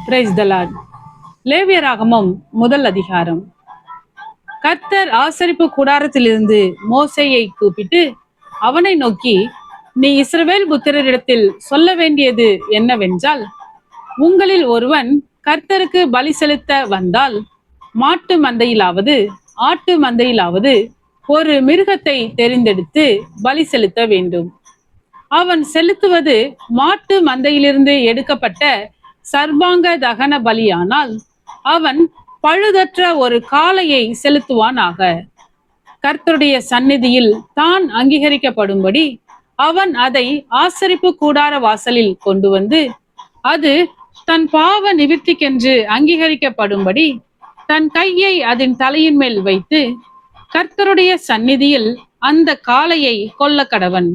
Praise the Lord. லேவியராகமம் முதல் அதிகாரம். கர்த்தர் ஆசரிப்பு கூடாரத்திலிருந்து மோசேயை கூப்பிட்டு அவனை நோக்கி, நீ இஸ்ரவேல் புத்திரரிடத்தில் சொல்ல வேண்டியது என்னவென்றால், உங்களில் ஒருவன் கர்த்தருக்கு பலி செலுத்த வந்தால் மாட்டு மந்தையிலாவது ஆட்டு மந்தையிலாவது ஒரு மிருகத்தை தெரிந்தெடுத்து பலி செலுத்த வேண்டும். அவன் செலுத்துவது மாட்டு மந்தையிலிருந்து எடுக்கப்பட்ட சர்வாங்க தகன பலியானால் அவன் பழுதற்ற ஒரு காளையை செலுத்துவானாக. கர்த்தருடைய சந்நிதியில் தான் அங்கீகரிக்கப்படும்படி அவன் அதை ஆசரிப்பு கூடார வாசலில் கொண்டு வந்து, அது தன் பாவ நிவிர்த்திக்கென்று அங்கீகரிக்கப்படும்படி தன் கையை அதன் தலையின் மேல் வைத்து கர்த்தருடைய சந்நிதியில் அந்த காளையை கொல்ல கடவன்.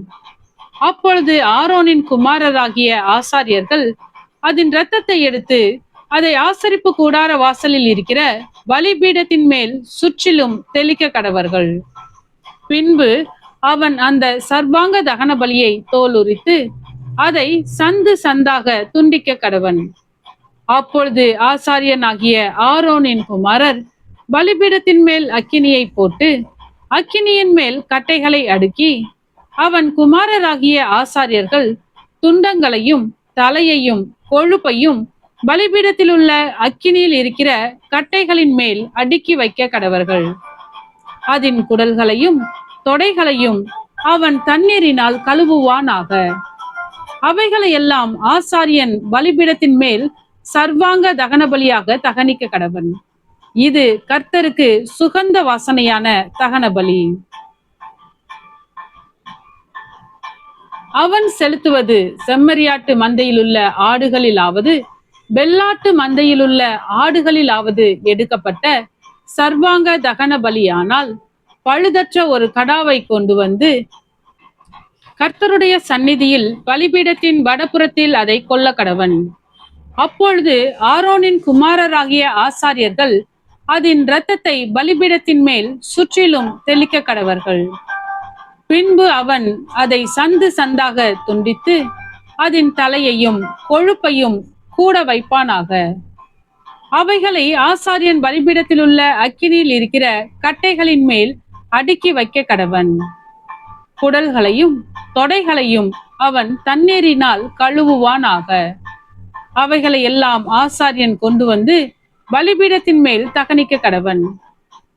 அப்பொழுது ஆரோனின் குமாரராகிய ஆசாரியர்கள் அதன் இரத்தத்தை எடுத்து அதை ஆசரிப்பு கூடார வாசலில் இருக்கிற பலிபீடத்தின் மேல் சுற்றிலும் தெளிக்க கடவர்கள். பின்பு அவன் அந்த சர்வாங்க தகன பலியை தோலுரித்து அதை சந்து சந்தாக துண்டிக்க கடவன். அப்பொழுது ஆசாரியனாகிய ஆரோனின் குமாரர் பலிபீடத்தின் மேல் அக்கினியை போட்டு அக்கினியின் மேல் கட்டைகளை அடுக்கி, அவன் குமாரராகிய ஆசாரியர்கள் துண்டங்களையும் தலையையும் கொழுப்பையும் பலிபீடத்தில் உள்ள அக்கினியில் இருக்கிற கட்டைகளின் மேல் அடுக்கி வைக்க கடவர்கள். அதன் குடல்களையும் தொடைகளையும் அவன் தண்ணீரினால் கழுவுவானாக. அவைகளை எல்லாம் ஆசாரியன் பலிபீடத்தின் மேல் சர்வாங்க தகன பலியாக தகனிக்க கடவன். இது கர்த்தருக்கு சுகந்த வாசனையான தகன பலி. அவன் செலுத்துவது செம்மறியாட்டு மந்தையிலுள்ள ஆடுகளிலாவது வெள்ளாட்டு மந்தையிலுள்ள ஆடுகளிலாவது எடுக்கப்பட்ட சர்வாங்க தகன பலியானால் பழுதற்ற ஒரு கடாவை கொண்டு வந்து கர்த்தருடைய சந்நிதியில் பலிபீடத்தின் வடபுறத்தில் அதை கொல்ல கடவன். அப்பொழுது ஆரோனின் குமாரராகிய ஆசாரியர்கள் அதன் இரத்தத்தை பலிபீடத்தின் மேல் சுற்றிலும் தெளிக்க கடவர்கள். பின்பு அவன் அதை சந்து சந்தாக துண்டித்து அதன் தலையையும் கொழுப்பையும் கூட வைப்பானாக. அவைகளை ஆசாரியன் பலிபீடத்தில் உள்ள அக்கினியில் இருக்கிற கட்டைகளின் மேல் அடுக்கி வைக்க கடவன். குடல்களையும் தொடைகளையும் அவன் தண்ணீரினால் கழுவுவானாக. அவைகளை எல்லாம் ஆசாரியன் கொண்டு வந்து பலிபீடத்தின் மேல் தகனிக்க கடவன்.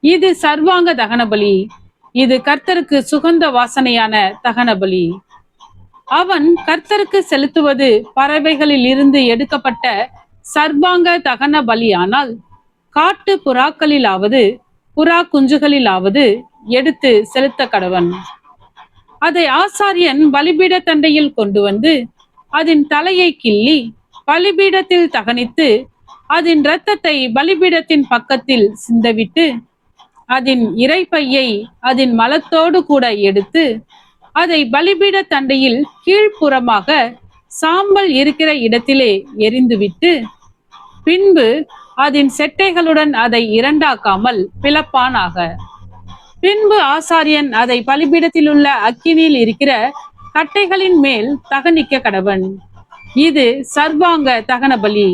இது சர்வாங்க தகன பலி. இது கர்த்தருக்கு சுகந்த வாசனையான தகன பலி. அவன் கர்த்தருக்கு செலுத்துவது பறவைகளில் இருந்து எடுக்கப்பட்ட சர்வாங்க தகன பலியானால் காட்டு புறாக்களிலாவது புறா குஞ்சுகளிலாவது எடுத்து செலுத்த கடவன். அதை ஆசாரியன் பலிபீட தண்டையில் கொண்டு வந்து அதன் தலையை கிள்ளி பலிபீடத்தில் தகனித்து அதன் இரத்தத்தை பலிபீடத்தின் பக்கத்தில் சிந்தவிட்டு அதன் இறைப்பையை அதன் மலத்தோடு கூட எடுத்து அதை பலிபீட தண்டையில் கீழ்ப்புறமாக சாம்பல் இருக்கிற இடத்திலே எரிந்துவிட்டு பின்பு அதன் செட்டைகளுடன் அதை இரண்டாக்காமல் பிளப்பானாக. பின்பு ஆசாரியன் அதை பலிபீடத்தில் உள்ள அக்கினியில் இருக்கிற கட்டைகளின் மேல் தகனிக்க கடவன். இது சர்வாங்க தகன பலி.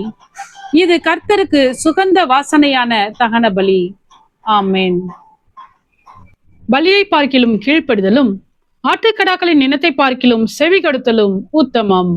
இது கர்த்தருக்கு சுகந்த வாசனையான தகன பலி. ஆமென். பலியை பார்க்கிலும் கீழ்ப்படுதலும் ஆட்டுக்கடாக்களின் இனத்தை பார்க்கிலும் செவி கொடுத்தலும் உத்தமம்.